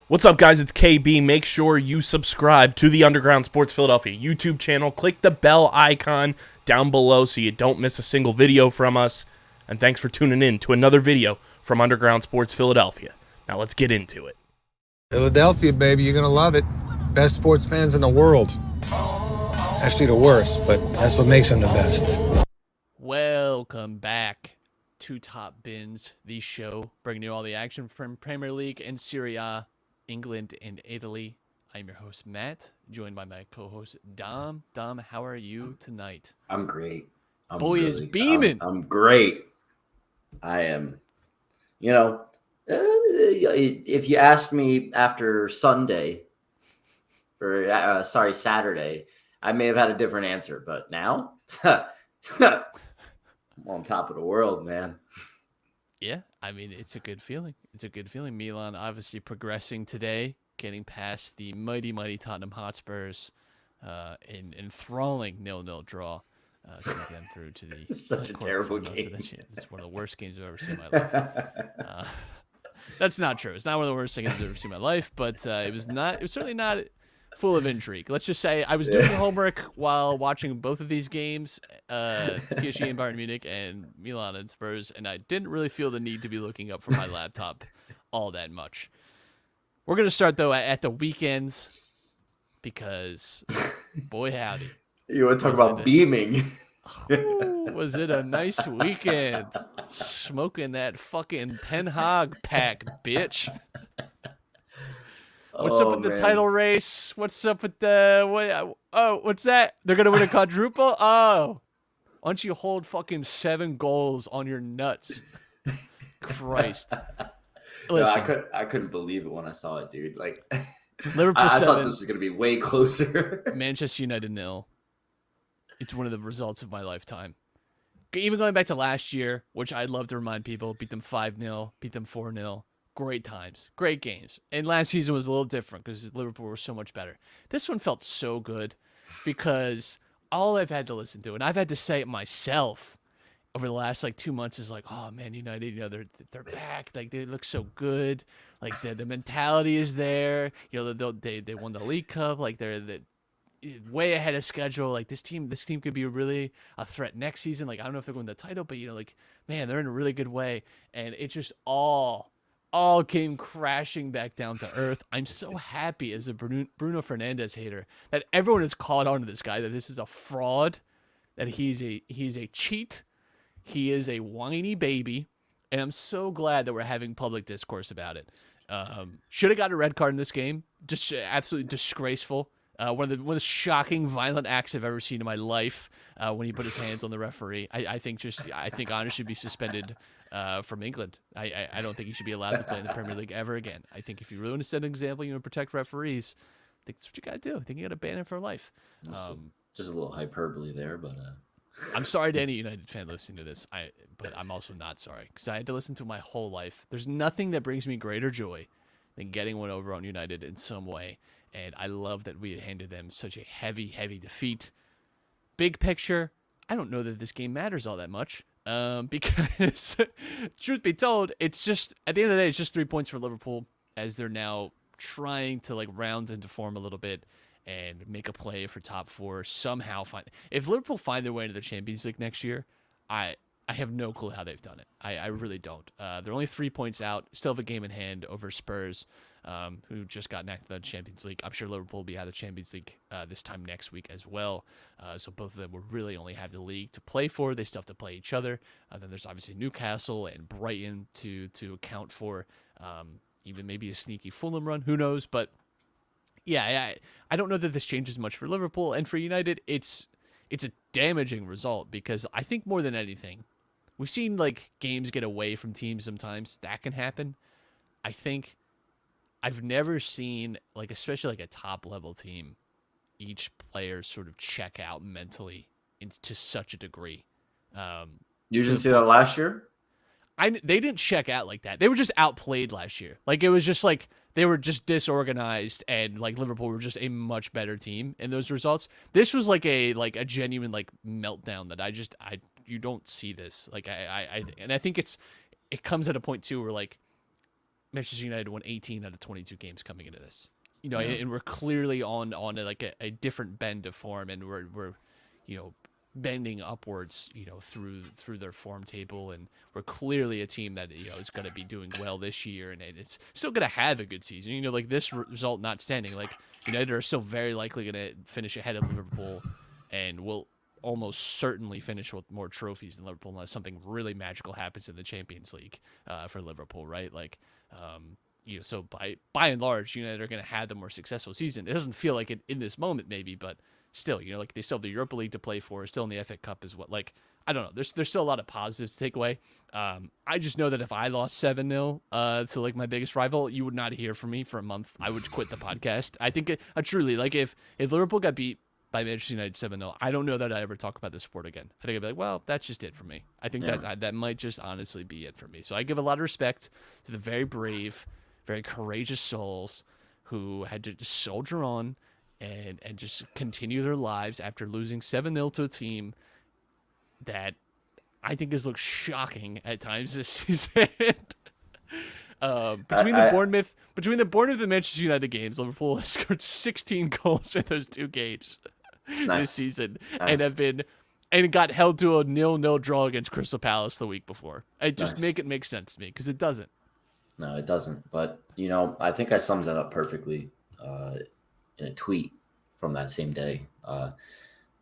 What's up, guys? It's KB. Make sure you subscribe to the Underground Sports Philadelphia YouTube channel. Click the bell icon down below so you don't miss a single video from us. And thanks for tuning in to another video from Underground Sports Philadelphia. Now let's get into it. Philadelphia, baby, you're gonna love it. Best sports fans in the world. Actually, the worst, but that's what makes them the best. Welcome back to Top Bins, the show bringing you all the action from Premier League and SerieA, England and Italy. I'm your host, Matt, joined by my co-host, Dom. Dom, how are you tonight? I'm great. Boy is beaming. I'm great. I am. If you asked me after Sunday, or Saturday, I may have had a different answer. But now, I'm on top of the world, man. Yeah, I mean, it's a good feeling. It's a good feeling. Milan obviously progressing today, getting past the mighty Tottenham Hotspurs, in enthralling 0-0 draw. Seeing them through to the such a terrible game. It's one of the worst games I've ever seen in my life. That's not true. It's not one of the worst things I've ever seen in my life, but it was certainly not full of intrigue. Let's just say I was doing homework while watching both of these games, PSG and Bayern Munich and Milan and Spurs, and I didn't really feel the need to be looking up from my laptop all that much. We're going to start, though, at the weekends because, boy, howdy. You want to talk about beaming? Was it a nice weekend? Smoking that fucking Ten Hag pack, bitch. What's up with the title race? What's up with the... what's that? They're going to win a quadruple? Oh. Why don't you hold fucking 7 goals on your nuts? Christ. Listen, No, I couldn't believe it when I saw it, dude. Like, Liverpool I 7, thought this was going to be way closer. Manchester United 0. It's one of the results of my lifetime. Even going back to last year, which I'd love to remind people, beat them 5-0, beat them 4-0. Great times, great games. And last season was a little different because Liverpool were so much better. This one felt so good because all I've had to listen to, and I've had to say it myself over the last 2 months, is like, oh man, United, they're back. Like, they look so good. Like, the mentality is there. They won the League Cup. Like, they're way ahead of schedule. Like, this team could be really a threat next season. Like, I don't know if they're going to win the title, but man, they're in a really good way. And it just all came crashing back down to earth. I'm so happy as a Bruno Fernandes hater that everyone has caught on to this guy, that this is a fraud, that he's a cheat, he is a whiny baby, and I'm so glad that we're having public discourse about it. Should have got a red card in this game. Just absolutely disgraceful. One of the shocking, violent acts I've ever seen in my life. When he put his hands on the referee, I think Honor should be suspended from England. I don't think he should be allowed to play in the Premier League ever again. I think if you really want to set an example, you want to protect referees, I think that's what you got to do. I think you got to ban him for life. Just a little hyperbole there, but I'm sorry to any United fan listening to this, but I'm also not sorry because I had to listen to it my whole life. There's nothing that brings me greater joy than getting one over on United in some way. And I love that we handed them such a heavy defeat. Big picture, I don't know that this game matters all that much. Because, truth be told, it's just, at the end of the day, it's just 3 points for Liverpool as they're now trying to round into form a little bit and make a play for top 4. Somehow if Liverpool find their way into the Champions League next year, I have no clue how they've done it. I really don't. They're only 3 points out, still have a game in hand over Spurs, who just got knocked out of the Champions League. I'm sure Liverpool will be out of the Champions League this time next week as well. So both of them will really only have the league to play for. They still have to play each other. Then there's obviously Newcastle and Brighton to account for. Even maybe a sneaky Fulham run. Who knows? But yeah, I don't know that this changes much for Liverpool. And for United, it's a damaging result because I think more than anything, we've seen games get away from teams sometimes. That can happen. I think I've never seen, especially a top-level team, each player sort of check out mentally to such a degree. You didn't see that last year? They didn't check out like that. They were just outplayed last year. It was just they were just disorganized, and Liverpool were just a much better team in those results. This was a genuine meltdown that you don't see this. I think it comes at a point too where Manchester United won 18 out of 22 games coming into this. And we're clearly on a different bend of form, and we're bending upwards, through their form table, and we're clearly a team that is going to be doing well this year, and it's still going to have a good season. This result not standing, like United are still very likely going to finish ahead of Liverpool, and will almost certainly finish with more trophies than Liverpool unless something really magical happens in the Champions League for Liverpool, right? So by and large, United are going to have the more successful season. It doesn't feel like it in this moment, maybe, but still, they still have the Europa League to play for, still in the FA Cup as well. I don't know. There's still a lot of positives to take away. I just know that if I lost 7-0 to my biggest rival, you would not hear from me for a month. I would quit the podcast. I think truly, if Liverpool got beat by Manchester United 7-0, I don't know that I'd ever talk about this sport again. I think I'd be like, well, that's just it for me. I think that might just honestly be it for me. So I give a lot of respect to the very brave, very courageous souls who had to just soldier on and just continue their lives after losing 7-0 to a team that I think has looked shocking at times this season. Between the Bournemouth and Manchester United games, Liverpool has scored 16 goals in those two games this season, and got held to a 0-0 draw against Crystal Palace the week before. Make it make sense to me, because it doesn't. No, it doesn't. But I think I summed it up perfectly in a tweet from that same day.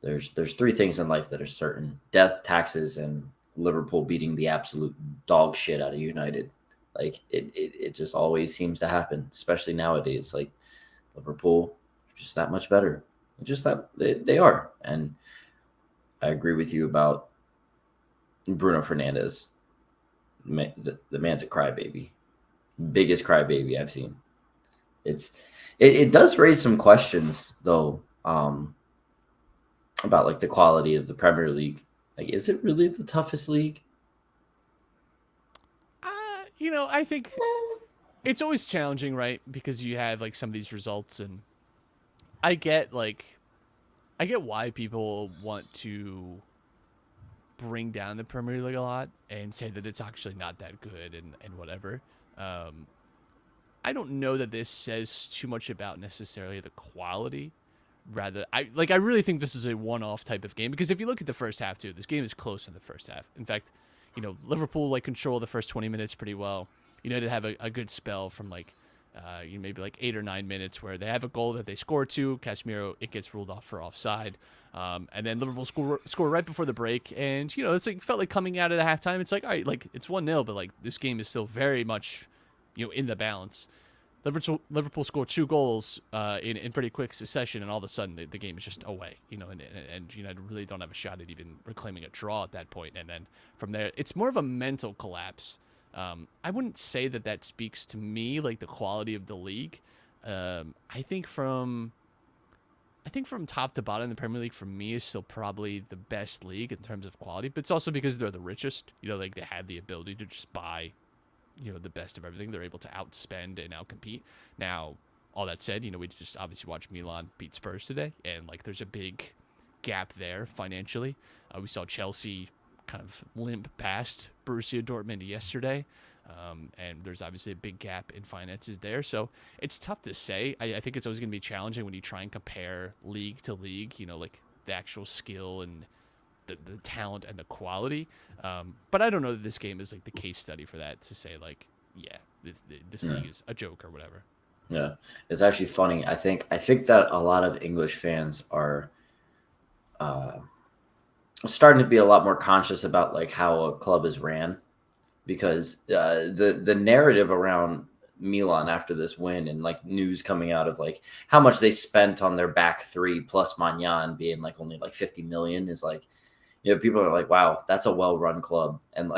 There's three things in life that are certain: death, taxes, and Liverpool beating the absolute dog shit out of United. It just always seems to happen, especially nowadays. Liverpool, just that much better. Just that they are. And I agree with you about Bruno Fernandes. The man's a crybaby. Biggest crybaby I've seen. It does raise some questions though, about the quality of the Premier League. Is it really the toughest league? I think it's always challenging, right? Because you have some of these results, and I get why people want to bring down the Premier League a lot and say that it's actually not that good and whatever. I don't know that this says too much about necessarily the quality. Rather, I really think this is a one-off type of game, because if you look at the first half too, this game is close in the first half. In fact, Liverpool control the first 20 minutes pretty well. United have a good spell from maybe 8 or 9 minutes where they have a goal that they score to. Casemiro, it gets ruled off for offside. And then Liverpool score right before the break. And, it's felt like coming out of the halftime, it's all right, it's 1-0, but this game is still very much, in the balance. Liverpool scored 2 goals in pretty quick succession, and all of a sudden the game is just away, and United really don't have a shot at even reclaiming a draw at that point. And then from there, it's more of a mental collapse. I wouldn't say that speaks to me the quality of the league. I think from top to bottom, the Premier League for me is still probably the best league in terms of quality, but it's also because they're the richest. They have the ability to just buy the best of everything. They're able to outspend and outcompete. Now, all that said, we just obviously watched Milan beat Spurs today, and there's a big gap there financially. We saw Chelsea kind of limp past Borussia Dortmund yesterday, and there's obviously a big gap in finances there. So it's tough to say. I think it's always going to be challenging when you try and compare league to league, the actual skill and the talent and the quality. But I don't know that this game is the case study for that, to say this league is a joke or whatever. Yeah, it's actually funny. I think that a lot of English fans are starting to be a lot more conscious about how a club is ran, because the narrative around Milan after this win, and news coming out of how much they spent on their back three plus Magnan being only 50 million is people are wow, that's a well-run club. And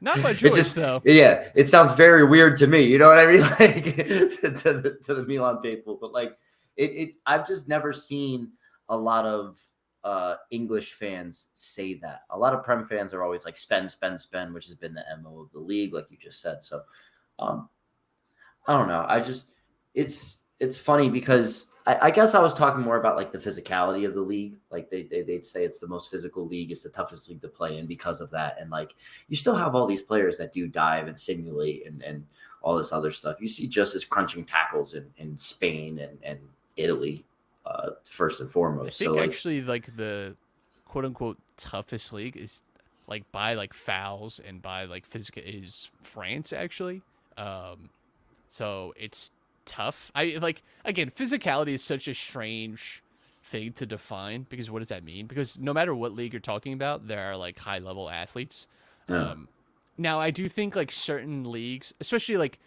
not by choice, though. Yeah, it sounds very weird to me. You know what I mean? To the Milan faithful. But I've just never seen a lot of English fans say that. A lot of Prem fans are always spend, which has been the MO of the league, like you just said. So I don't know. It's it's funny because I guess I was talking more about like the physicality of the league. Like they'd say it's the most physical league, it's the toughest league to play in because of that. And like you still have all these players that do dive and simulate and all this other stuff. You see just as crunching tackles in Spain and Italy, first and foremost. I think So actually like the quote unquote toughest league is like by like fouls and by like physical is France actually. So it's tough. I like again, physicality is such a strange thing to define because what does that mean? Because no matter what league you're talking about, there are like high level athletes. yeah. Now I do think like certain leagues, especially like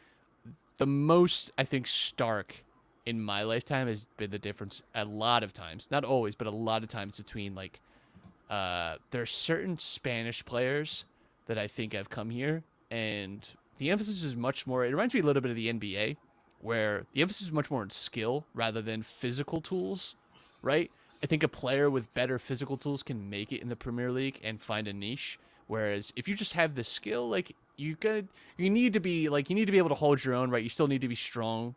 the most I think stark in my lifetime has been the difference a lot of times, not always, but a lot of times between like there are certain Spanish players that I think have come here, and the emphasis is much more. It reminds me a little bit of the NBA, where the emphasis is much more on skill rather than physical tools, right? I think a player with better physical tools can make it in the Premier League and find a niche. Whereas if you just have the skill, like you need to be able to hold your own, right? You still need to be strong.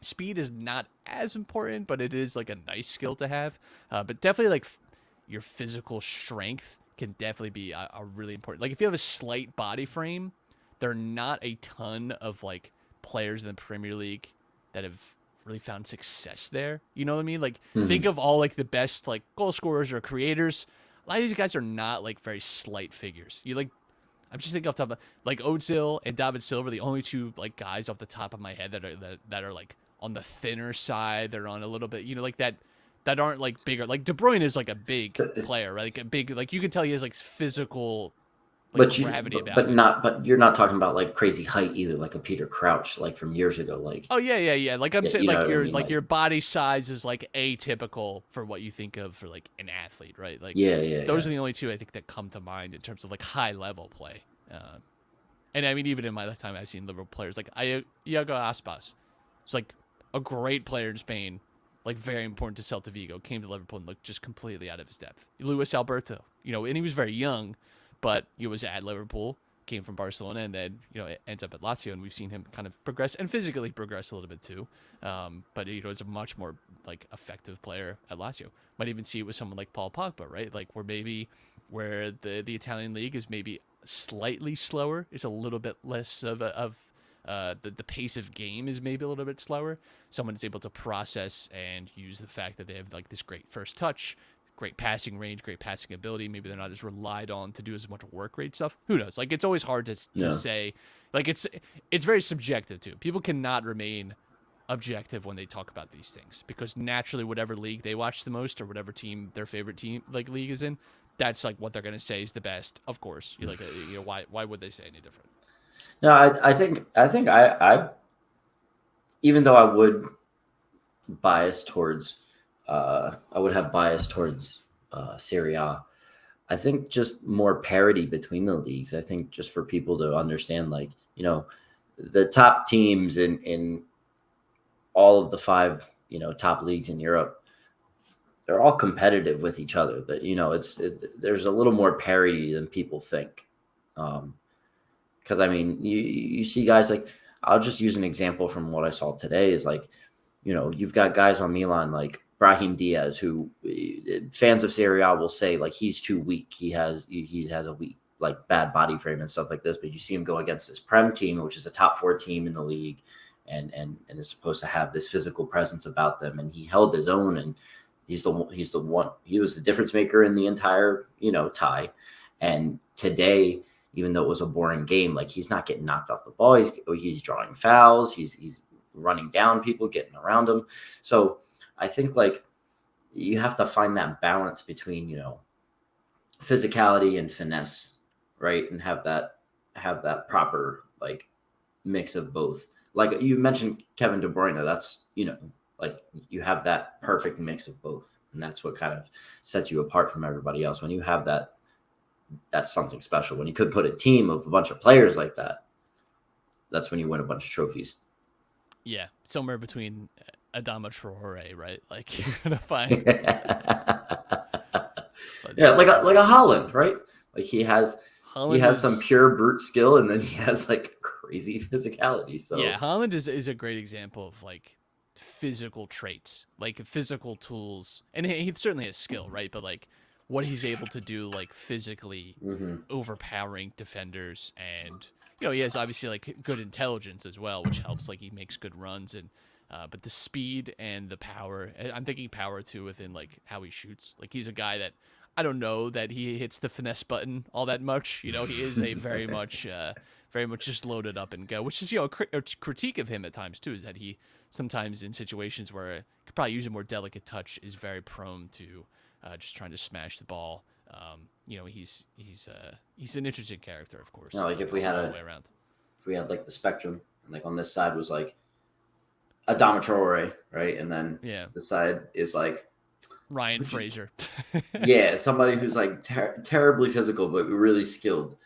Speed is not as important, but it is like a nice skill to have. But definitely like your physical strength can definitely be a really important. Like if you have a slight body frame, there are not a ton of like players in the Premier League that have really found success there. You know what I mean? Like think of all like the best like goal scorers or creators. A lot of these guys are not like very slight figures. You like I'm just thinking off the top of like Ozil and David Silva, the only two like guys off the top of my head that are like on the thinner side. They're on a little bit, you know, like that aren't like bigger. Like De Bruyne is like a big player, right? Like a big, like you can tell he has like physical like gravity about him. But you're not talking about like crazy height either, like a Peter Crouch, like from years ago. Like Oh yeah. Like I'm saying, you know like what I your mean? like your body size is like atypical for what you think of for like an athlete, right? Like those are the only two I think that come to mind in terms of like high level play. And I mean, even in my lifetime, I've seen Liverpool players like Iago Aspas. It's like a great player in Spain, like very important to Celta Vigo. Came to Liverpool and looked just completely out of his depth. Luis Alberto, you know, and he was very young, but he was at Liverpool, came from Barcelona, and then it ends up at Lazio, and we've seen him kind of progress and physically progress a little bit too. But is a much more like effective player at Lazio. Might even see it with someone like Paul Pogba, right? Like where the Italian league is maybe slightly slower. It's a little bit less the pace of game is maybe a little bit slower. Someone is able to process and use the fact that they have like this great first touch, great passing range, great passing ability. Maybe they're not as relied on to do as much work rate stuff. Who knows? Like it's always hard to say. Like it's very subjective too. People cannot remain objective when they talk about these things because naturally whatever league they watch the most or whatever team their favorite team like league is in, that's like what they're going to say is the best. Of course, you're like, why would they say any different? No, I think I even though I would bias towards I would have bias towards SerieA. I think just more parity between the leagues. I think just for people to understand, like the top teams in all of the 5 top leagues in Europe, they're all competitive with each other. That there's a little more parity than people think. Because I mean, you see guys like, I'll just use an example from what I saw today is like, you've got guys on Milan like Brahim Diaz, who fans of SerieA will say like he's too weak. He has a weak, like bad body frame and stuff like this. But you see him go against this Prem team, which is a top 4 team in the league, and is supposed to have this physical presence about them. And he held his own, and he's the one. He was the difference maker in the entire tie. And today, even though it was a boring game, like he's not getting knocked off the ball. He's drawing fouls. He's running down people, getting around them. So I think like you have to find that balance between, physicality and finesse, right? And have that proper like mix of both. Like you mentioned Kevin De Bruyne, that's, like you have that perfect mix of both. And that's what kind of sets you apart from everybody else. When you have that, that's something special. When you could put a team of a bunch of players like that, that's when you win a bunch of trophies. Yeah, somewhere between Adama Traore, right? Like you're gonna find. Yeah, like a Holland, right? Like he has some pure brute skill, and then he has like crazy physicality. So Yeah, Haaland is a great example of like physical traits, like physical tools, and he certainly has skill, right? But like what he's able to do, like physically overpowering defenders, and he has obviously like good intelligence as well, which helps. Like he makes good runs, and but the speed and the power. I'm thinking power too within like how he shoots. Like he's a guy that I don't know that he hits the finesse button all that much. He is a very much just loaded up and go, which is a critique of him at times too, is that he sometimes in situations where he could probably use a more delicate touch is very prone to just trying to smash the ball. He's an interesting character, of course. like if we had like the spectrum, and like on this side was like Adama Traore, right, and then the side is like Ryan Fraser. Yeah, somebody who's like terribly physical but really skilled.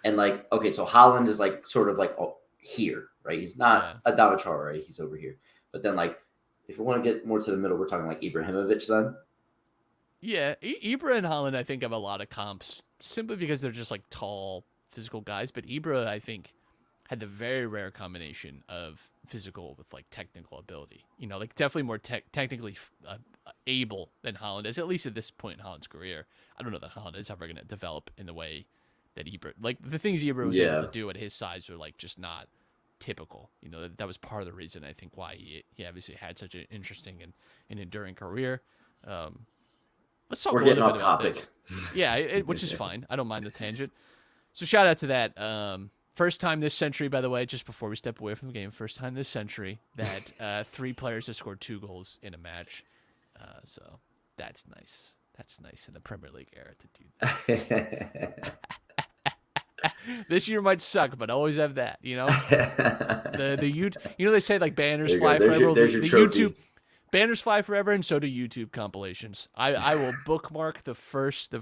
And like, okay, so Haaland is like sort of like here, right? He's not Adama Traore, he's over here. But then like, if we want to get more to the middle, we're talking like Ibrahimovic then. Yeah, Ibra and Haaland I think have a lot of comps simply because they're just like tall, physical guys. But Ibra I think had the very rare combination of physical with like technical ability. Like definitely more technically able than Haaland is, at least at this point in Haaland's career. I don't know that Haaland is ever going to develop in the way that Ibra, like the things Ibra was able to do at his size are like just not typical. That was part of the reason I think why he obviously had such an interesting and enduring career. Let's talk a little bit about this. Yeah, which is fine. I don't mind the tangent. So shout out to that. First time this century, by the way, just before we step away from the game, first time this century that 3 players have scored 2 goals in a match. So that's nice. That's nice in the Premier League era to do that. This year might suck, but always have that. They say like banners fly forever. There's your trophy. YouTube banners fly forever, and so do YouTube compilations. I will bookmark the first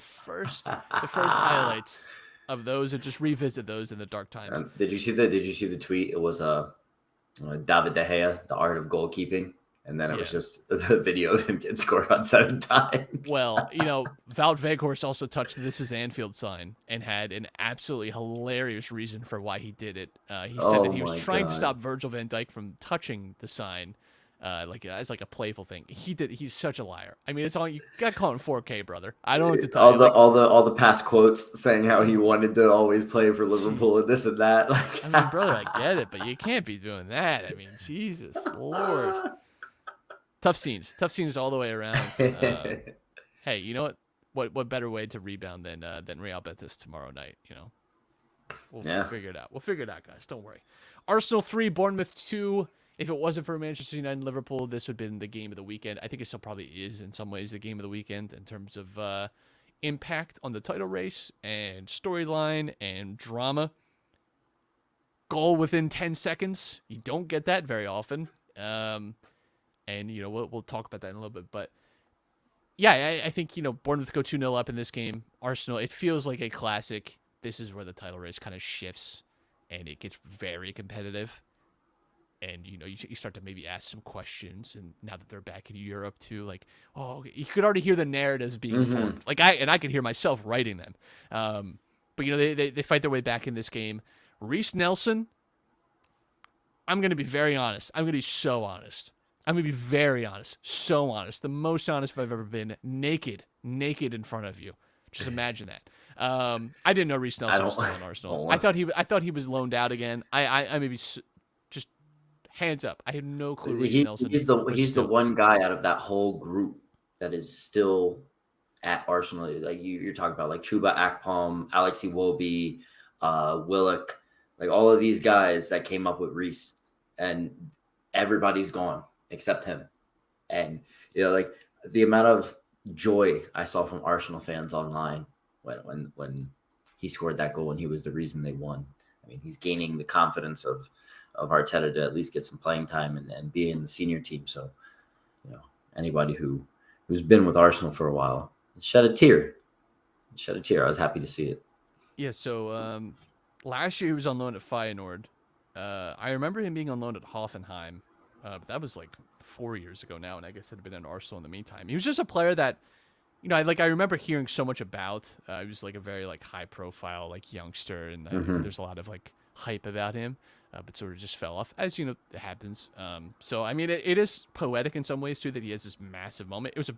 highlights of those and just revisit those in the dark times. Did you see the tweet? It was David De Gea, the art of goalkeeping. And then it was just the video of him getting scored on 7 times. Well, Wout Weghorst also touched the "This is Anfield" sign and had an absolutely hilarious reason for why he did it. He said that he was trying to stop Virgil van Dijk from touching the sign, as like a playful thing. He's such a liar. I mean, it's all you got to call it 4K, brother. I don't know what to tell you. All the past quotes saying how he wanted to always play for Liverpool and this and that. I mean, brother, I get it, but you can't be doing that. I mean, Jesus Lord. Tough scenes all the way around. Hey, you know what better way to rebound than Real Betis tomorrow night? We'll figure it out. We'll figure it out, guys. Don't worry. Arsenal 3, Bournemouth 2. If it wasn't for Manchester United and Liverpool, this would have been the game of the weekend. I think it still probably is in some ways the game of the weekend in terms of impact on the title race and storyline and drama. Goal within 10 seconds. You don't get that very often. And, we'll talk about that in a little bit. But, yeah, I think, Bournemouth go 2-0 up in this game. Arsenal, it feels like a classic. This is where the title race kind of shifts, and it gets very competitive. And, you start to maybe ask some questions. And now that they're back in Europe, too, like, you could already hear the narratives being formed. Like, I could hear myself writing them. But, they fight their way back in this game. Reece Nelson, I'm going to be very honest. I'm going to be so honest. I'm going to be very honest, so honest, the most honest I've ever been, naked in front of you. Just imagine that. I didn't know Reece Nelson was still in Arsenal. I thought he was loaned out again. I maybe just hands up. I had no clue Reece Nelson. He's the one guy out of that whole group that is still at Arsenal. Like you're talking about, like Chuba Akpom, Alex Iwobi, Willock, like all of these guys that came up with Reece, and everybody's gone except him. And like the amount of joy I saw from Arsenal fans online when he scored that goal and he was the reason they won. I mean, he's gaining the confidence of Arteta to at least get some playing time and be in the senior team. So, anybody who's been with Arsenal for a while shed a tear. I was happy to see it. Yeah. So last year he was on loan at Feyenoord. I remember him being on loan at Hoffenheim. But that was like 4 years ago now, and I guess it had been in Arsenal in the meantime. He was just a player that, I remember hearing so much about. He was like a very like high profile like youngster, and there's a lot of like hype about him, but sort of just fell off, as it happens. So I mean, it is poetic in some ways too that he has this massive moment. It was a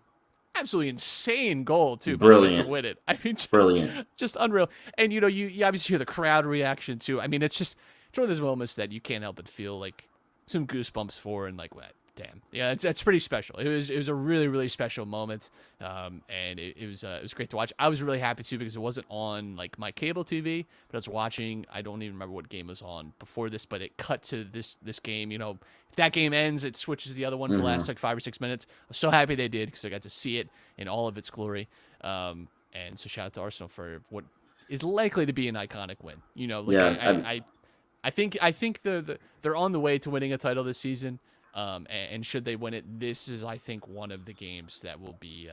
absolutely insane goal too, by the way, to Brilliant. win it. I mean, Brilliant. just unreal. And you obviously hear the crowd reaction too. I mean, it's one of those moments that you can't help but feel like some goosebumps for, and like, what, damn, yeah, it's pretty special. It was a really, really special moment, and it was great to watch. I was really happy too because it wasn't on like my cable TV, but I was watching. I don't even remember what game was on before this, but it cut to this game. If that game ends, it switches to the other one for the last like 5 or 6 minutes. I was so happy they did because I got to see it in all of its glory. And so shout out to Arsenal for what is likely to be an iconic win. I think they're on the way to winning a title this season. And should they win it, this is, I think, one of the games that will be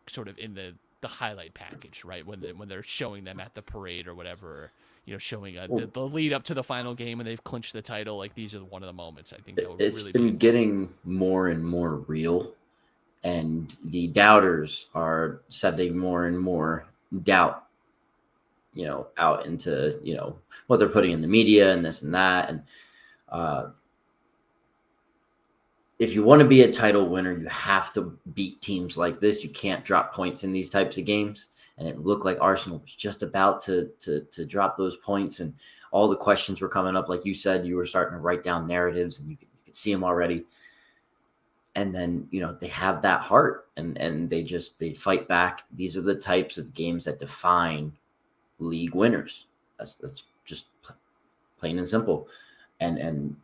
sort of in the highlight package, right? When they're showing them at the parade or whatever, showing the lead up to the final game when they've clinched the title. Like, these are one of the moments I think that will It's really been getting more and more real, and the doubters are sending more and more doubt, out into, what they're putting in the media and this and that. And if you want to be a title winner, you have to beat teams like this. You can't drop points in these types of games. And it looked like Arsenal was just about to drop those points, and all the questions were coming up. Like you said, you were starting to write down narratives, and you could see them already. And then, they have that heart, and they fight back. These are the types of games that define league winners. That's just plain and simple. And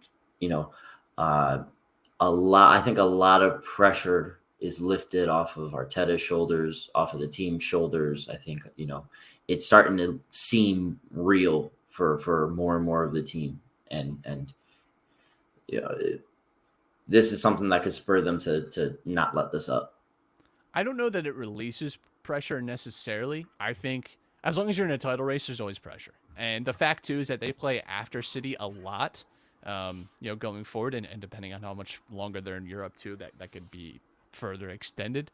I think a lot of pressure is lifted off of Arteta's shoulders, off of the team's shoulders. I think, it's starting to seem real for more and more of the team. And this is something that could spur them to not let this up. I don't know that it releases pressure necessarily. I think as long as you're in a title race, there's always pressure. And the fact too is that they play after City a lot. Going forward, and depending on how much longer they're in Europe too, that could be further extended.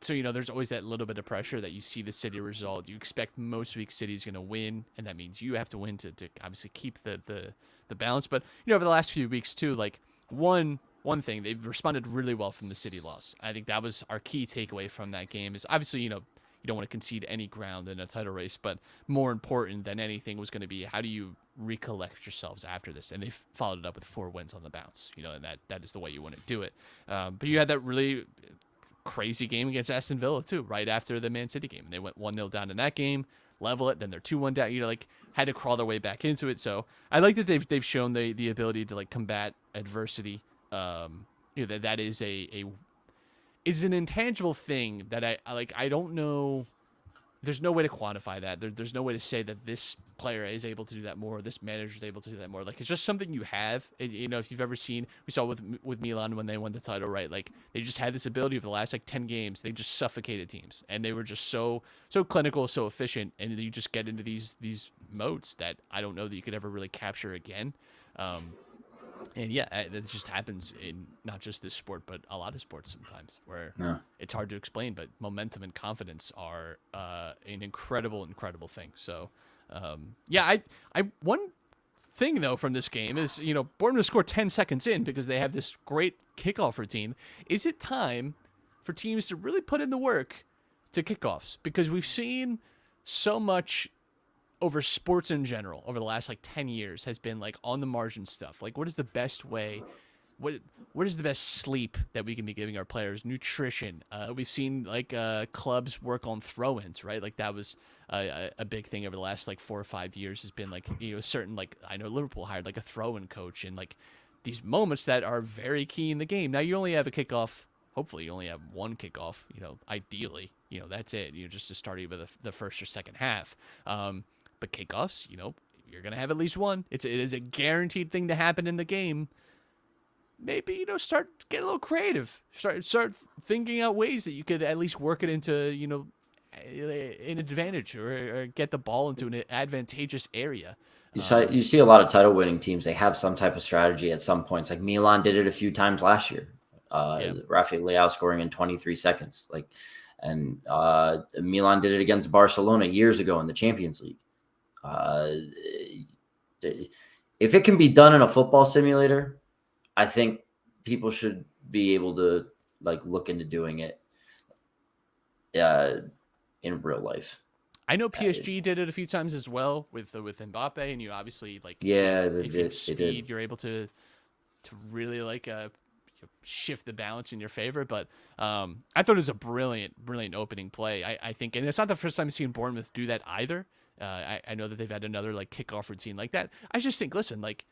So there's always that little bit of pressure that you see the City result. You expect most weeks City's going to win, and that means you have to win to obviously keep the balance. But over the last few weeks too, like one thing, they've responded really well from the City loss. I think that was our key takeaway from that game. Is obviously you don't want to concede any ground in a title race, but more important than anything was going to be, how do you recollect yourselves after this? And they followed it up with 4 wins on the bounce, and that is the way you want to do it. But you had that really crazy game against Aston Villa too, right after the Man City game. And they went 1-0 down in that game, level it, then they're 2-1 down, had to crawl their way back into it. So I like that they've shown the ability to like combat adversity. That is is an intangible thing that I don't know. There's no way to quantify that. There's no way to say that this player is able to do that more, or this manager is able to do that more. Like, it's just something you have. If you've ever seen, we saw with Milan when they won the title, right? Like, they just had this ability over the last 10 games. They just suffocated teams, and they were just so clinical, so efficient, and you just get into these modes that I don't know that you could ever really capture again. And yeah, it just happens in not just this sport, but a lot of sports sometimes, where it's hard to explain, but momentum and confidence are an incredible thing. So, I one thing though from this game is, Bournemouth scored 10 seconds in because they have this great kickoff routine. Is it time for teams to really put in the work to kickoffs? Because we've seen so much over sports in general over the last 10 years has been on the margin stuff. What is the best way? What is the best sleep that we can be giving our players? Nutrition. We've seen clubs work on throw-ins, right? That was a big thing over the last 4 or 5 years. Has been certain I know Liverpool hired a throw-in coach, and these moments that are very key in the game. Now you only have a kickoff. Hopefully you only have one kickoff. Ideally, that's it. Just to start either the first or second half. But kickoffs, you're going to have at least one. It is a guaranteed thing to happen in the game. Maybe, start getting a little creative. Start thinking out ways that you could at least work it into, an advantage or get the ball into an advantageous area. You see a lot of title winning teams. They have some type of strategy at some points. Like Milan did it a few times last year. Rafael Leao scoring in 23 seconds. And Milan did it against Barcelona years ago in the Champions League. Uh, if it can be done in a football simulator, I think people should be able to like look into doing it in real life. I know PSG did it a few times as well with Mbappe, and you obviously like Yeah, if you have they speed, did. you're able to really like shift the balance in your favor. But I thought it was a brilliant opening play. I think, and it's not the first time I've seen Bournemouth do that either. I know that they've had another like kickoff routine like that. I just think, listen, like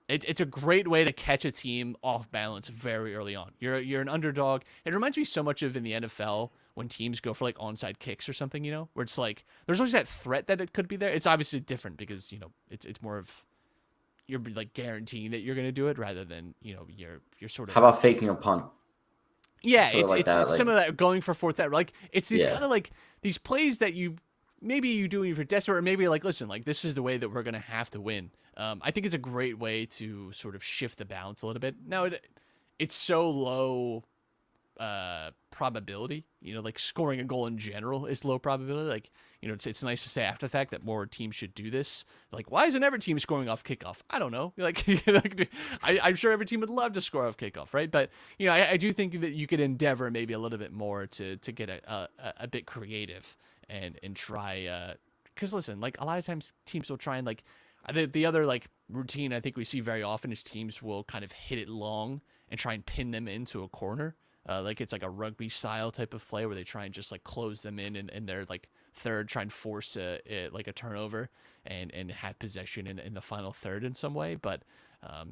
it's a great way to catch a team off balance very early on. You're an underdog. It reminds me so much of in the NFL when teams go for like onside kicks or something, where it's like there's always that threat that it could be there. It's obviously different because it's more of you're like guaranteeing that you're going to do it rather than you're sort of. How about faking a punt? Yeah, Sort of like that, it's like, some of that going for fourth down. Like it's these Yeah. kind of like these plays that maybe you do if you're desperate, or maybe like, listen, like this is the way that we're gonna have to win. I think it's a great way to sort of shift the balance a little bit. Now it's so low probability, like scoring a goal in general is low probability. Like, it's nice to say after the fact that more teams should do this. Like, why isn't every team scoring off kickoff? I don't know. Like, I'm sure every team would love to score off kickoff, right? But I do think that you could endeavor maybe a little bit more to get a bit creative and try. Because listen, like a lot of times teams will try and like the other like routine I think we see very often is teams will kind of hit it long and try and pin them into a corner. Like it's like a rugby style type of play where they try and just like close them in their like third, try and force like a turnover and have possession in the final third in some way. But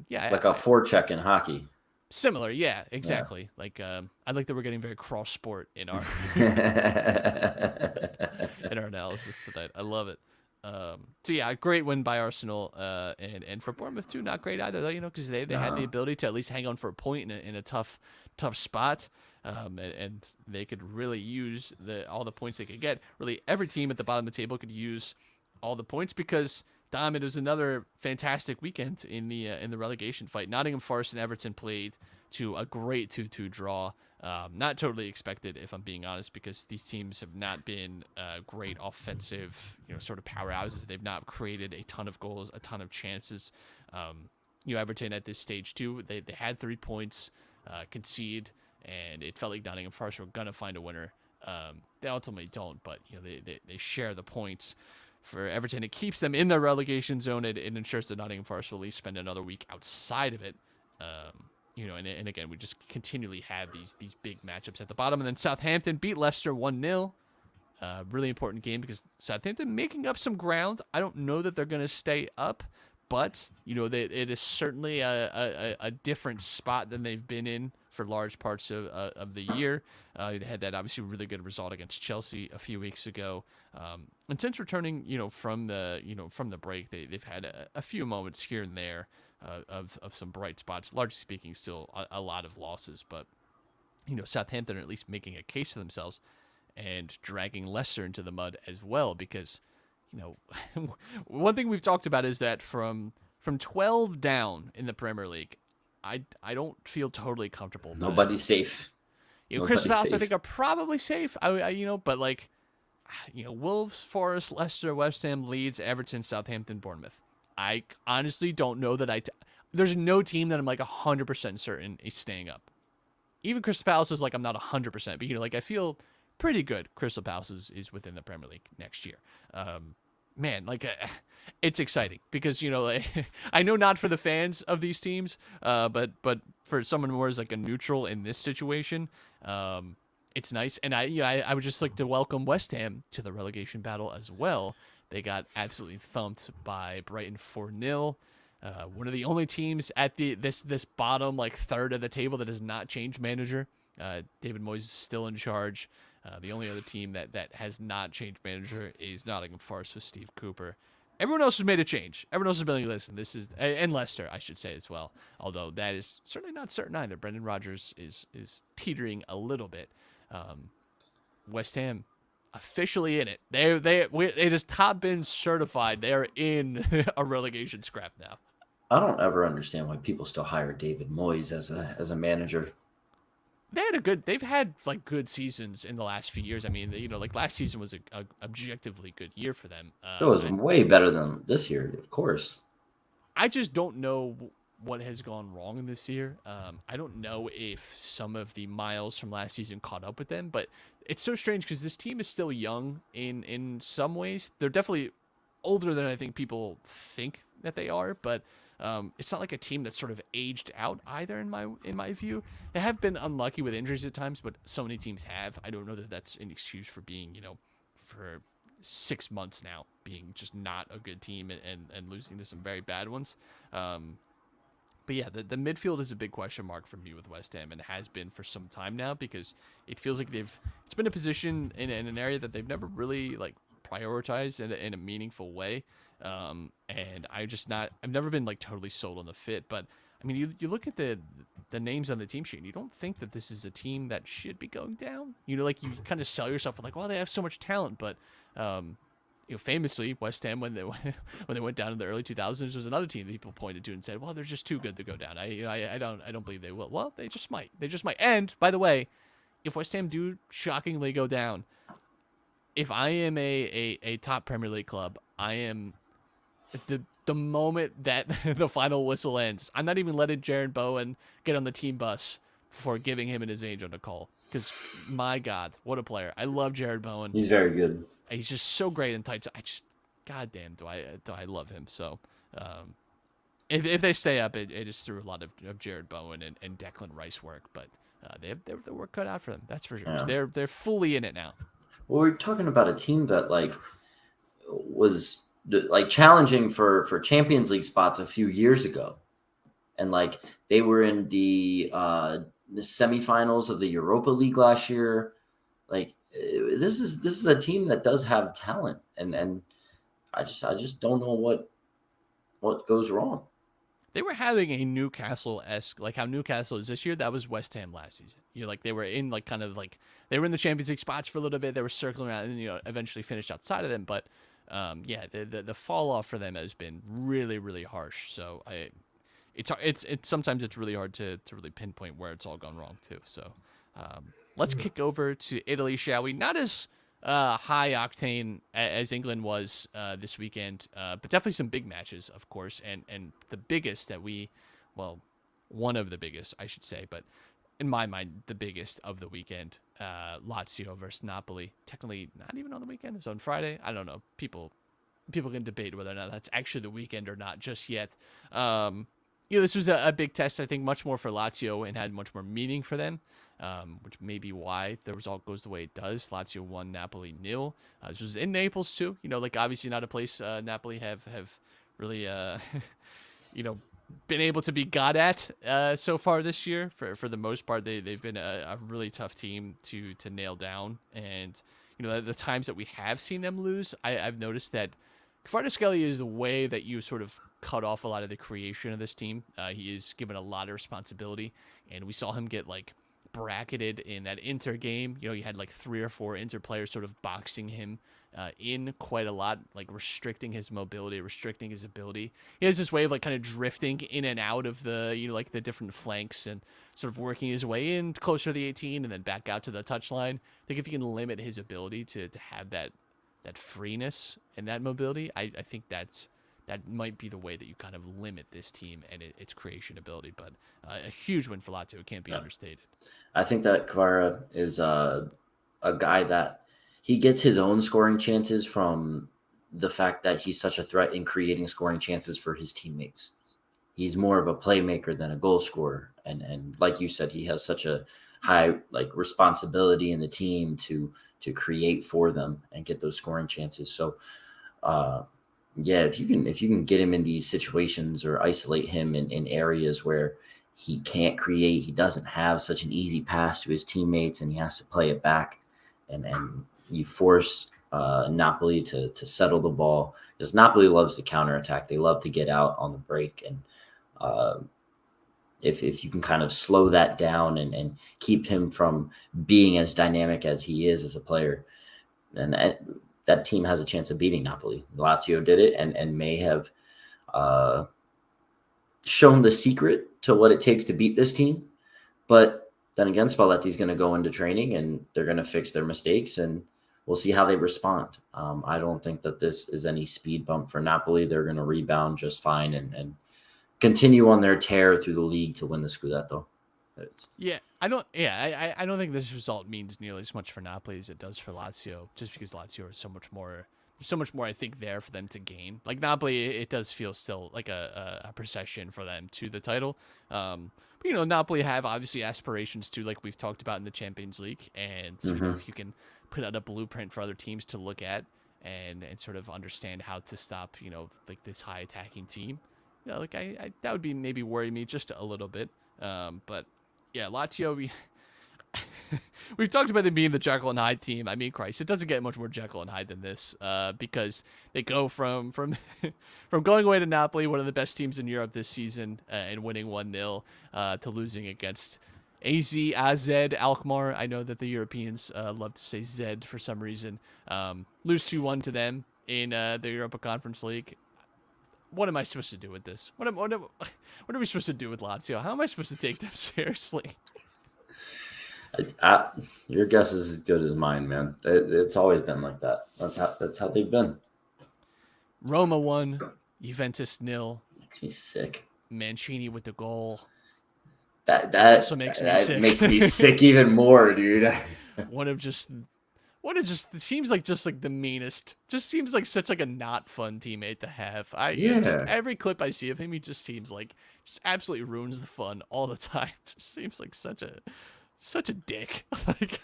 yeah, like a forecheck in hockey. Similar, yeah, exactly. Yeah. Like I like that we're getting very cross sport in our in our analysis tonight. I love it. So yeah, great win by Arsenal, and for Bournemouth too, not great either though, because they had the ability to at least hang on for a point in a tough spot, and they could really use all the points they could get. Really, every team at the bottom of the table could use all the points because it was another fantastic weekend in the relegation fight. Nottingham Forest and Everton played to a great 2-2 draw. Not totally expected, if I'm being honest, because these teams have not been great offensive, sort of powerhouses. They've not created a ton of goals, a ton of chances. Everton at this stage too, they had 3 points, concede, and it felt like Nottingham Forest were gonna find a winner. They ultimately don't, but they share the points. For Everton, it keeps them in the relegation zone. It ensures that Nottingham Forest will at least spend another week outside of it. And again, we just continually have these big matchups at the bottom. And then Southampton beat Leicester 1-0. Really important game because Southampton making up some ground. I don't know that they're going to stay up, but it is certainly a different spot than they've been in for large parts of the year. They had that obviously really good result against Chelsea a few weeks ago. And since returning, from the break, they've had a few moments here and there of some bright spots. Largely speaking, still a lot of losses, but Southampton are at least making a case for themselves and dragging Leicester into the mud as well. Because one thing we've talked about is that from 12 down in the Premier League, I don't feel totally comfortable. Nobody's safe. Crystal Palace, I think, are probably safe. But like, Wolves, Forest, Leicester, West Ham, Leeds, Everton, Southampton, Bournemouth. I honestly don't know that there's no team that I'm like 100% certain is staying up. Even Crystal Palace is like I'm not 100%, but like I feel pretty good. Crystal Palace is within the Premier League next year. Man, like it's exciting because like, I know not for the fans of these teams, but for someone more as like a neutral in this situation, it's nice. And I would just like to welcome West Ham to the relegation battle as well. They got absolutely thumped by Brighton 4-0. One of the only teams at this bottom like third of the table that has not changed manager. David Moyes is still in charge. The only other team that has not changed manager is Nottingham Forest with Steve Cooper. Everyone else has made a change. Everyone else has been like, listen, this is, and Leicester, I should say as well. Although that is certainly not certain either. Brendan Rodgers is teetering a little bit. West Ham officially in it. It is top bin certified. They are in a relegation scrap now. I don't ever understand why people still hire David Moyes as a manager. They've had like good seasons in the last few years. I mean, like last season was a objectively good year for them. It was way better than this year, of course. I just don't know what has gone wrong this year. I don't know if some of the miles from last season caught up with them, but it's so strange because this team is still young in some ways. They're definitely older than I think people think that they are, but it's not like a team that's sort of aged out either in my view. They have been unlucky with injuries at times, but so many teams have. I don't know that that's an excuse for being, for 6 months now being just not a good team and losing to some very bad ones. But yeah, the midfield is a big question mark for me with West Ham, and has been for some time now, because it feels like it's been a position in an area that they've never really like prioritized in a meaningful way. And I've never been like totally sold on the fit, but I mean, you look at the names on the team sheet, and you don't think that this is a team that should be going down. Like you kind of sell yourself with like, well, they have so much talent, but famously West Ham when they went down in the early 2000s was another team that people pointed to and said, well, they're just too good to go down. I don't believe they will. Well, they just might. And by the way, if West Ham do shockingly go down, if I am a top Premier League club, I am the moment that the final whistle ends, I'm not even letting Jared Bowen get on the team bus before giving him and his agent a call. Because my God, what a player! I love Jared Bowen. He's very good. He's just so great in tight. Goddamn, do I love him? So, if they stay up, it is through a lot of Jared Bowen and Declan Rice work, but they have their work cut out for them. That's for sure. Yeah. They're fully in it now. Well, we're talking about a team that was challenging for Champions League spots a few years ago, and they were in the semifinals of the Europa League last year. This is a team that does have talent, and I just don't know what goes wrong. They were having a Newcastle-esque, like how Newcastle is this year. That was West Ham last season. They were in they were in the Champions League spots for a little bit. They were circling around and eventually finished outside of them. But the fall off for them has been really, really harsh. So it's sometimes it's really hard to really pinpoint where it's all gone wrong too. So let's kick over to Italy, shall we? Not as high octane as England was this weekend, but definitely some big matches, of course, and the biggest one of the biggest, I should say, but in my mind, the biggest of the weekend, Lazio versus Napoli. Technically, not even on the weekend; it was on Friday. I don't know. People can debate whether or not that's actually the weekend or not just yet. This was a big test, I think, much more for Lazio and had much more meaning for them, which may be why the result goes the way it does. Lazio 1, Napoli 0. This was in Naples, too. Obviously not a place Napoli have really, been able to be got at so far this year. For the most part, they've been a really tough team to nail down. And, the times that we have seen them lose, I've noticed that Kvaratskhelia is the way that you sort of cut off a lot of the creation of this team. He is given a lot of responsibility, and we saw him get bracketed in that Inter game. You had 3 or 4 Inter players sort of boxing him in quite a lot, restricting his mobility, restricting his ability. He has this way of kind of drifting in and out of the the different flanks and sort of working his way in closer to the 18 and then back out to the touchline. I think if you can limit his ability to have that freeness and that mobility, I think that might be the way that you kind of limit this team and its creation ability. But a huge win for Lazio. It can't be understated. I think that Kvara is a guy that he gets his own scoring chances from the fact that he's such a threat in creating scoring chances for his teammates. He's more of a playmaker than a goal scorer. And like you said, he has such a high responsibility in the team to create for them and get those scoring chances. So if you can get him in these situations or isolate him in areas where he can't create, he doesn't have such an easy pass to his teammates and he has to play it back, and you force Napoli to settle the ball, because Napoli loves to counterattack. They love to get out on the break, and if you can kind of slow that down and keep him from being as dynamic as he is as a player, then that team has a chance of beating Napoli. Lazio did it and may have shown the secret to what it takes to beat this team. But then again, Spalletti's going to go into training and they're going to fix their mistakes, and we'll see how they respond. I don't think that this is any speed bump for Napoli. They're going to rebound just fine and continue on their tear through the league to win the Scudetto. I don't think this result means nearly as much for Napoli as it does for Lazio, just because Lazio is so much more. There's so much more, I think, there for them to gain. Like Napoli, it does feel still like a procession for them to the title. But, Napoli have obviously aspirations too, like we've talked about in the Champions League. And if you can put out a blueprint for other teams to look at and sort of understand how to stop, like this high attacking team, I that would be maybe worry me just a little bit. But yeah, Lazio, we've talked about them being the Jekyll and Hyde team. I mean, Christ, it doesn't get much more Jekyll and Hyde than this, because they go from from going away to Napoli, one of the best teams in Europe this season, and winning 1-0, to losing against AZ Alkmaar. I know that the Europeans love to say Z for some reason. Lose 2-1 to them in the Europa Conference League. What am I supposed to do with this? What are we supposed to do with Lazio? How am I supposed to take them seriously? Your guess is as good as mine, man. It's always been like that. That's how they've been. Roma 1, Juventus 0. Makes me sick. Mancini with the goal. That also makes me sick. Makes me sick even more, dude. It seems like just like the meanest. Just seems like such like a not fun teammate to have. Just every clip I see of him, he just seems like just absolutely ruins the fun all the time. Just seems like such a dick. Like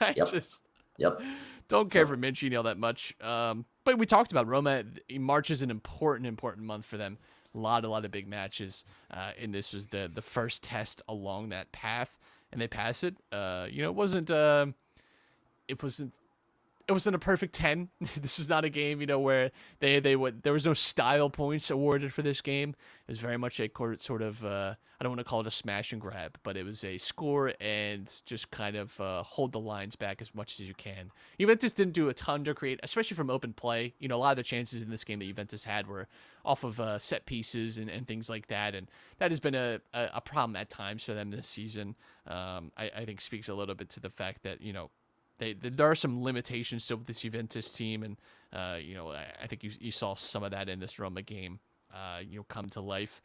Yep. Don't care for Mancini all that much. But we talked about Roma. March is an important month for them. A lot of big matches. And this was the first test along that path, and they pass it. It wasn't a perfect 10. This is not a game, where there was no style points awarded for this game. It was very much a sort of, I don't want to call it a smash and grab, but it was a score and just kind of hold the lines back as much as you can. Juventus didn't do a ton to create, especially from open play. A lot of the chances in this game that Juventus had were off of set pieces and things like that, and that has been a problem at times for them this season. I think speaks a little bit to the fact that, there are some limitations still with this Juventus team, and I think you saw some of that in this Roma game, come to life.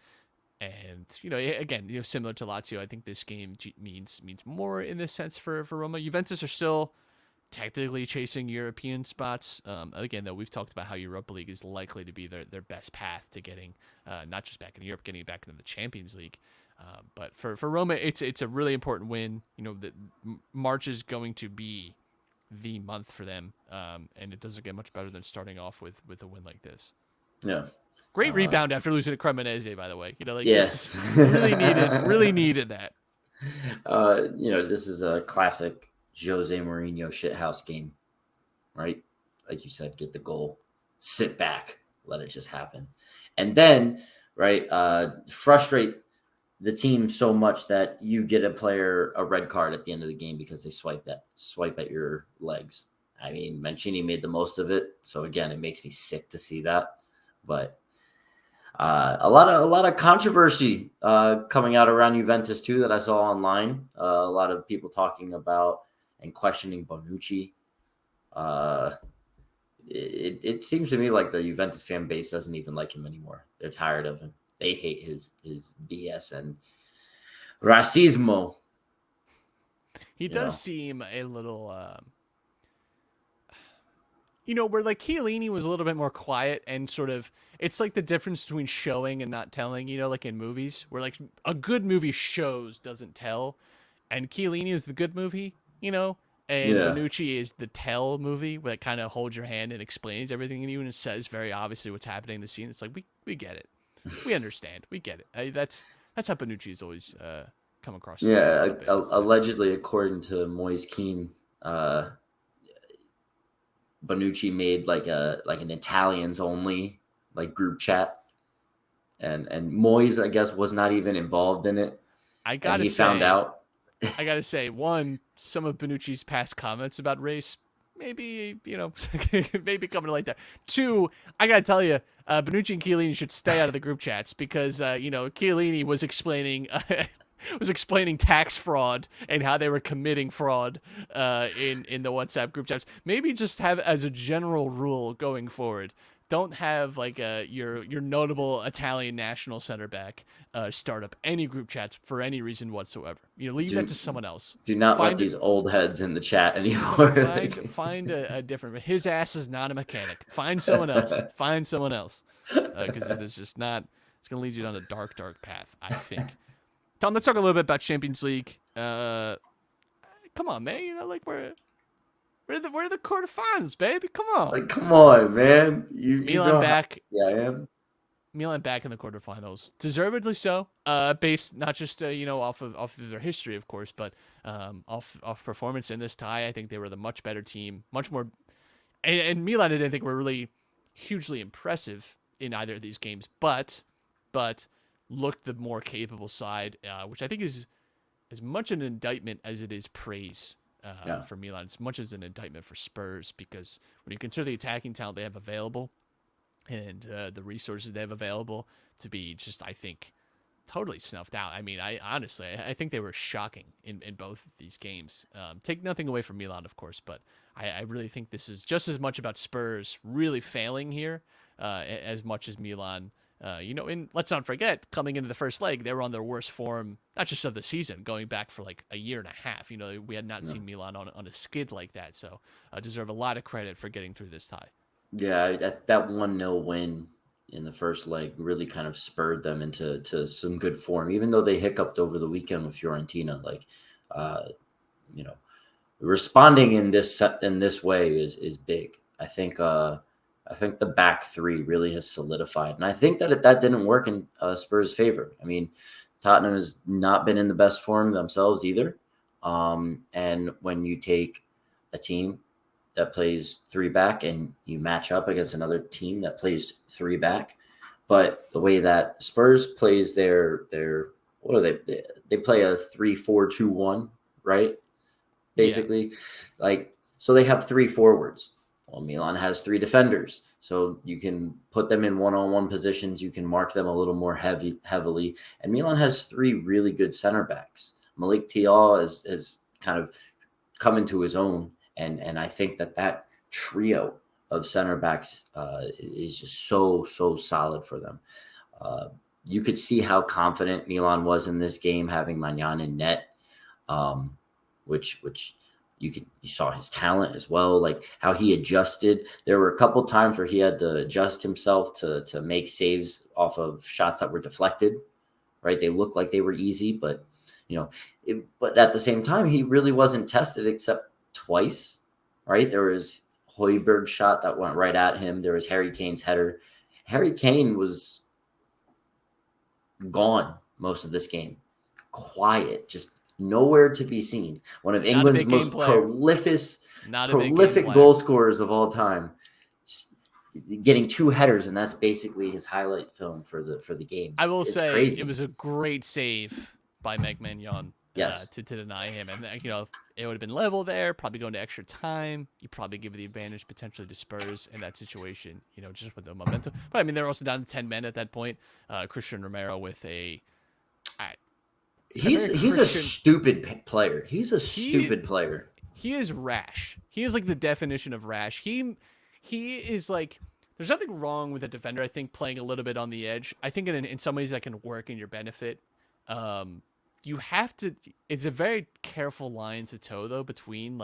And again, similar to Lazio, I think this game means more in this sense for Roma. Juventus are still technically chasing European spots. Again, though, we've talked about how Europa League is likely to be their best path to getting not just back in Europe, getting back into the Champions League. But for Roma, it's a really important win. That March is going to be the month for them, and it doesn't get much better than starting off with a win like this. Yeah, great rebound after losing to Cremonese, by the way. Yes, really needed that. This is a classic Jose Mourinho shithouse game, right? Like you said, get the goal, sit back, let it just happen, and then frustrate the team so much that you get a player a red card at the end of the game because they swipe at your legs. I mean, Mancini made the most of it. So again, it makes me sick to see that. But a lot of controversy coming out around Juventus too that I saw online. A lot of people talking about and questioning Bonucci. It seems to me like the Juventus fan base doesn't even like him anymore. They're tired of him. They hate his BS and racismo. He does seem a little, where like Chiellini was a little bit more quiet and sort of, it's like the difference between showing and not telling, like in movies where like a good movie shows, doesn't tell. And Chiellini is the good movie, and Bonucci is the tell movie where it kind of holds your hand and explains everything in you and it says very obviously what's happening in the scene. It's like, we get it. We understand. We get it. That's how Bonucci's always come across. Yeah, allegedly, according to Moise Keane, Bonucci made like an Italians only group chat, and Moise, I guess, was not even involved in it. Found out. I gotta say, one, some of Bonucci's past comments about race, maybe, maybe coming to like that. Two, I gotta tell you, Bonucci and Chiellini should stay out of the group chats because, Chiellini was explaining was explaining tax fraud and how they were committing fraud in the WhatsApp group chats. Maybe just have as a general rule going forward, don't have like your notable Italian national center back start up any group chats for any reason whatsoever. Leave that to someone else. Do not let these old heads in the chat anymore. Find a different. His ass is not a mechanic. Find someone else. Find someone else. Because it is just not. It's gonna lead you down a dark path, I think. Tom, let's talk a little bit about Champions League. Come on, man. We're the quarterfinals, baby. Come on. Come on, man. Milan back. Yeah, I am. Milan back in the quarterfinals, deservedly so. Based not just off of their history, of course, but off performance in this tie. I think they were the much better team, much more. And Milan, I didn't think were really hugely impressive in either of these games, but looked the more capable side, which I think is as much an indictment as it is praise for Milan. As much as an indictment for Spurs, because when you consider the attacking talent they have available and the resources they have available to be just, I think, totally snuffed out. I mean, I honestly think they were shocking in both of these games. Take nothing away from Milan, of course, but I really think this is just as much about Spurs really failing here as much as Milan. And let's not forget, coming into the first leg, they were on their worst form, not just of the season, going back for like a year and a half. We had not seen Milan on a skid like that, so deserve a lot of credit for getting through this tie. Yeah, that 1-0 win in the first leg really kind of spurred them into some good form, even though they hiccuped over the weekend with Fiorentina. Responding in this way is big. I think the back three really has solidified, and I think that didn't work in Spurs' favor. I mean, Tottenham has not been in the best form themselves either, and when you take a team that plays 3-back and you match up against another team that plays 3-back, but the way that Spurs plays their what are they play a 3-4-2-1, right? Basically, so they have 3 forwards. Well, Milan has 3 defenders, so you can put them in one-on-one positions. You can mark them a little more heavily. And Milan has 3 really good center backs. Malik Thiaw is kind of come into his own, and I think that trio of center backs is just so solid for them. You could see how confident Milan was in this game, having Magnan in net, which you saw his talent as well, like how he adjusted. There were a couple times where he had to adjust himself to make saves off of shots that were deflected, right? They looked like they were easy, but but at the same time, he really wasn't tested except twice, right? There was Højbjerg's shot that went right at him. There was Harry Kane's header. Harry Kane was gone most of this game. Quiet, just nowhere to be seen. One of England's most prolific goal scorers of all time. Just getting 2 headers, and that's basically his highlight film for the game. I will say crazy. It was a great save by Magnan. Yes. To deny him. And, it would have been level there, probably going to extra time. You probably give the advantage potentially to Spurs in that situation, just with the momentum. But, I mean, they're also down to 10 men at that point. Christian Romero with He's a stupid player. He's a stupid player. He is rash. He is like the definition of rash. He is like, there's nothing wrong with a defender, I think, playing a little bit on the edge. I think in some ways that can work in your benefit. You have to, it's a very careful line to toe, though, between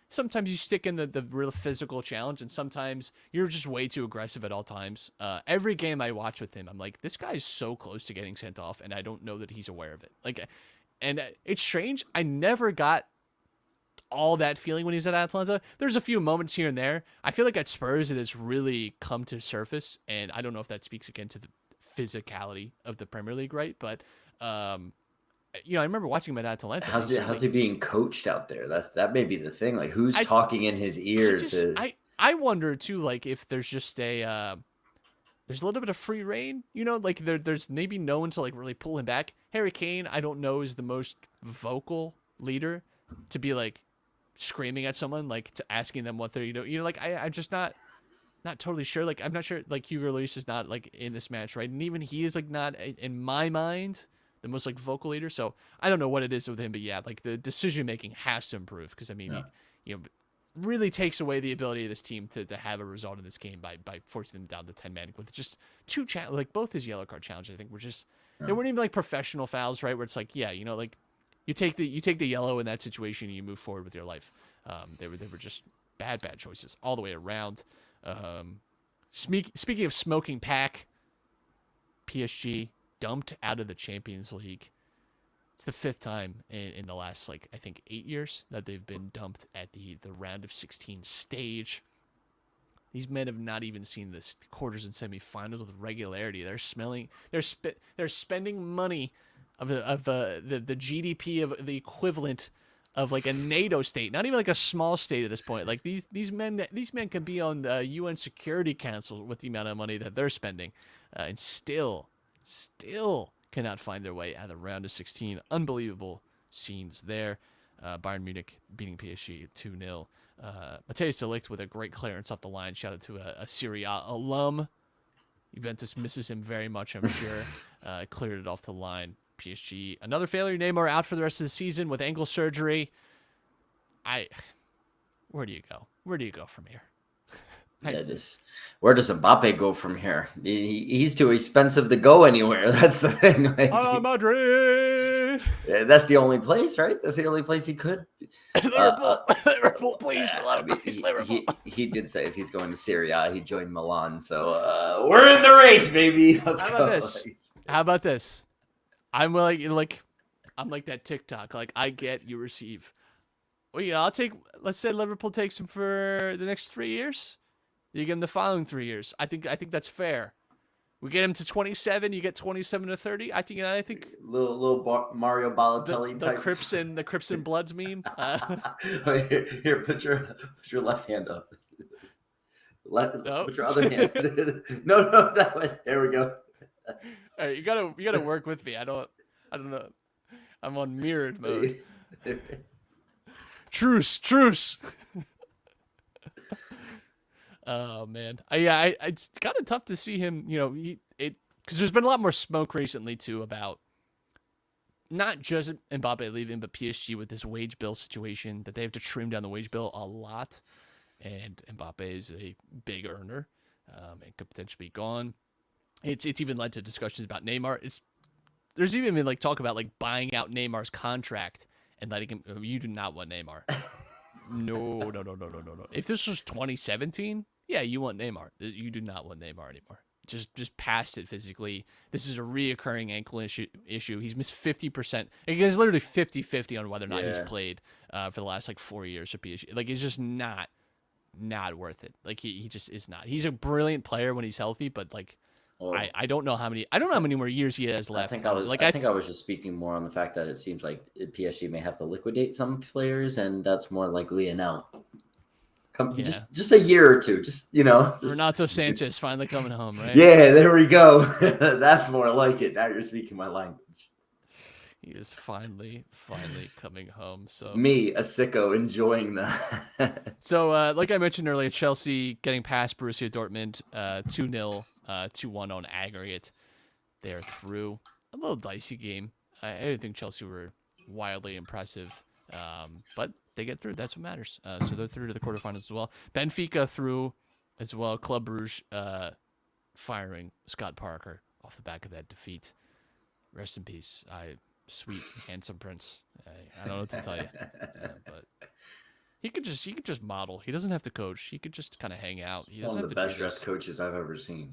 sometimes you stick in the real physical challenge, and sometimes you're just way too aggressive at all times. Every game I watch with him, I'm like, this guy is so close to getting sent off, and I don't know that he's aware of it. And it's strange. I never got all that feeling when he was at Atalanta. There's a few moments here and there. I feel like at Spurs, it has really come to surface, and I don't know if that speaks again to the physicality of the Premier League, right? But, I remember watching him at Atalanta. How's he being coached out there? That may be the thing. Like, who's talking in his ear I wonder too, if there's just there's a little bit of free reign, there's maybe no one to really pull him back. Harry Kane, I don't know, is the most vocal leader to be screaming at someone, to asking them what they're, I'm just not totally sure. I'm not sure, Hugo Lloris is not in this match, right? And even he is not, in my mind, the most like vocal leader. So I don't know what it is with him, but yeah, like the decision making has to improve because I mean, he really takes away the ability of this team to have a result in this game by forcing them down to 10-man with just two like both his yellow card challenges. I think were just they weren't even like professional fouls, right? Where it's like, yeah, like you take the yellow in that situation and you move forward with your life. They were just bad choices all the way around. Speaking of smoking pack, PSG dumped out of the Champions League. It's the 5th time in the last, like, I think 8 years that they've been dumped at the round of 16 stage. These men have not even seen the quarters and semifinals with regularity. They're spending money of the GDP of the equivalent of like a NATO state, not even like a small state at this point. Like these men can be on the UN Security Council with the amount of money that they're spending, and still cannot find their way out of the round of 16. Unbelievable scenes there. Bayern Munich beating PSG 2-0. Matthijs de Ligt with a great clearance off the line. Shout out to a SerieA alum. Juventus misses him very much, I'm sure. Cleared it off the line. PSG, another failure. Neymar out for the rest of the season with ankle surgery. Where do you go? Where do you go from here? Where does Mbappe go from here? He's too expensive to go anywhere. That's the thing. Like, Madrid. That's the only place, right? That's the only place he could. Liverpool, please, Liverpool. He did say if he's going to SerieA, he'd join Milan. So we're in the race, baby. Let's go. How about this? I'm like that TikTok. Like I get, you receive. Well, I'll take. Let's say Liverpool takes him for the next 3 years. You get him the following 3 years. I think that's fair. We get him to 27. You get 27 to 30. I think little Mario Balotelli the Crips and Bloods meme. Here, put your left hand up. Put your other hand. No, that way. There we go. All right, you gotta work with me. I don't know. I'm on mirrored mode. Truce. Oh man, it's kind of tough to see him. Because there's been a lot more smoke recently too about not just Mbappe leaving, but PSG with this wage bill situation that they have to trim down the wage bill a lot, and Mbappe is a big earner, and could potentially be gone. It's even led to discussions about Neymar. There's even been like talk about like buying out Neymar's contract and letting him. You do not want Neymar. No. If this was 2017, yeah, you want Neymar. You do not want Neymar anymore. Just past it physically. This is a reoccurring ankle issue. He's missed 50%. He's literally 50-50 on whether or not he's played for the last like 4 years for PSG. Like it's just not worth it. Like he just is not. He's a brilliant player when he's healthy, but like. Well, I don't know how many more years he has left. I think I was just speaking more on the fact that it seems like PSG may have to liquidate some players, and that's more likely now. Just a year or two, Renato Sanchez finally coming home, right? Yeah, there we go. That's more like it. Now you're speaking my language. He is finally coming home. So it's me, a sicko, enjoying that. So, like I mentioned earlier, Chelsea getting past Borussia Dortmund, 2-0, 2-1 on aggregate. They're through. A little dicey game. I didn't think Chelsea were wildly impressive, but they get through. That's what matters. So they're through to the quarterfinals as well. Benfica through as well. Club Brugge firing Scott Parker off the back of that defeat. Rest in peace. Sweet, handsome prince. I don't know what to tell you, but he could just model. He doesn't have to coach. He could just kind of hang out. He doesn't one have of the to best dressed coaches I've ever seen.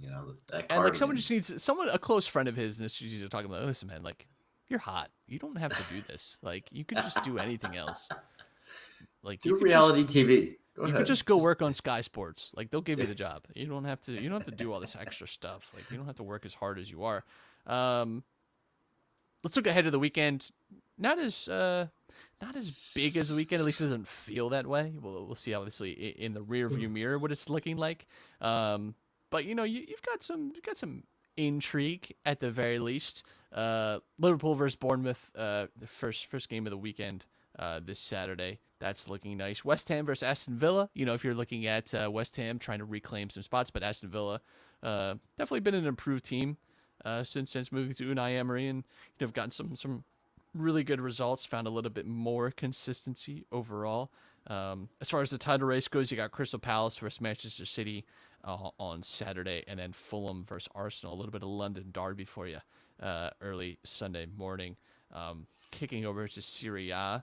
And like someone just needs a close friend of his. And this is talking about. Listen, man, like you're hot. You don't have to do this. Like you could just do anything else. Like do reality TV. You could just go work on Sky Sports. Like they'll give you the job. You don't have to do all this extra stuff. Like you don't have to work as hard as you are. Let's look ahead to the weekend. Not as big as a weekend. At least it doesn't feel that way. We'll see, obviously, in the rear view mirror what it's looking like. But you've got some intrigue at the very least. Liverpool versus Bournemouth, the first game of the weekend this Saturday. That's looking nice. West Ham versus Aston Villa. If you're looking at West Ham trying to reclaim some spots, but Aston Villa definitely been an improved team. since moving to Unai Emery, and have gotten some really good results. Found a little bit more consistency overall. As far as the title race goes, you got Crystal Palace versus Manchester City on Saturday, and then Fulham versus Arsenal. A little bit of London derby for you early Sunday morning. Kicking over to SerieA.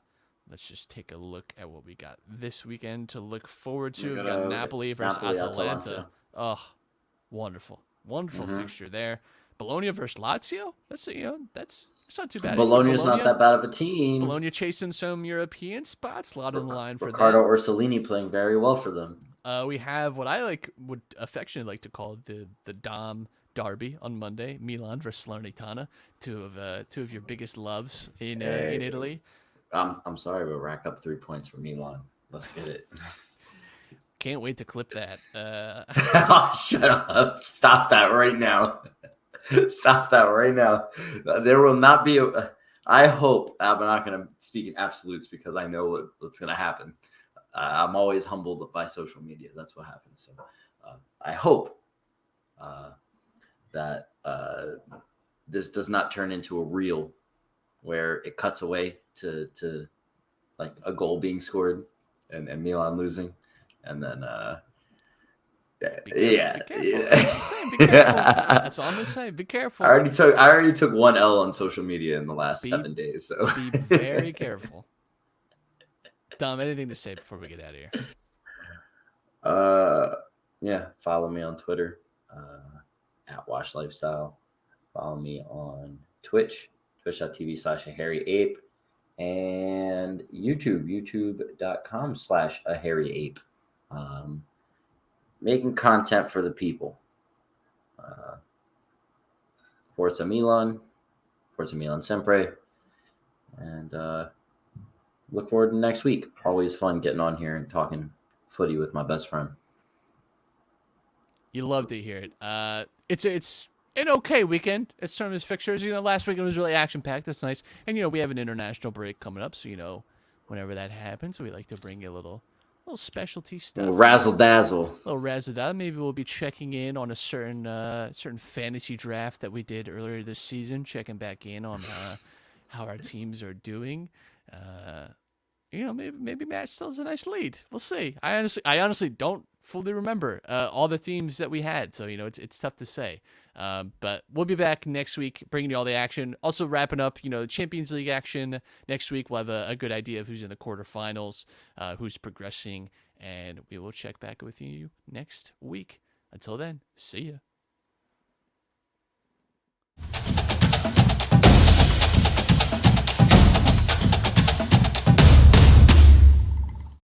Let's just take a look at what we got this weekend to look forward to. We've got Napoli versus Atalanta. Oh, wonderful fixture there. Bologna versus Lazio. That's not too bad. Bologna's not that bad of a team. Bologna chasing some European spots. A lot on the line for Ricardo them. Orsolini playing very well for them. We have what I would affectionately like to call the Dom derby on Monday. Milan versus Salernitana. Two of your biggest loves in Italy. I'm sorry, but rack up 3 points for Milan. Let's get it. Can't wait to clip that. Oh, shut up. Stop that right now. Stop that right now. There will not be I hope, I'm not going to speak in absolutes because I know what's going to happen. I'm always humbled by social media. That's what happens. So I hope that this does not turn into a reel where it cuts away to like a goal being scored and Milan losing. And then, Be careful. That's all I'm gonna say. Be careful. I already took one L on social media in the last 7 days. So be very careful. Dom, anything to say before we get out of here? Yeah. Follow me on Twitter, at Wash Lifestyle. Follow me on Twitch, twitch.tv/ahairyape, and youtube.com/ahairyape. Making content for the people. Forza Milan Sempre. And look forward to next week. Always fun getting on here and talking footy with my best friend. You love to hear it. It's an okay weekend as terms of fixtures. Last weekend was really action-packed. That's nice. And, we have an international break coming up. So, whenever that happens, we like to bring you a little specialty stuff. Razzle dazzle. Maybe we'll be checking in on a certain fantasy draft that we did earlier this season, checking back in on how our teams are doing. Maybe Matt still has a nice lead. We'll see. I honestly don't fully remember all the teams that we had, so it's tough to say. But we'll be back next week, bringing you all the action. Also wrapping up, the Champions League action next week. We'll have a good idea of who's in the quarterfinals, who's progressing, and we will check back with you next week. Until then, see ya.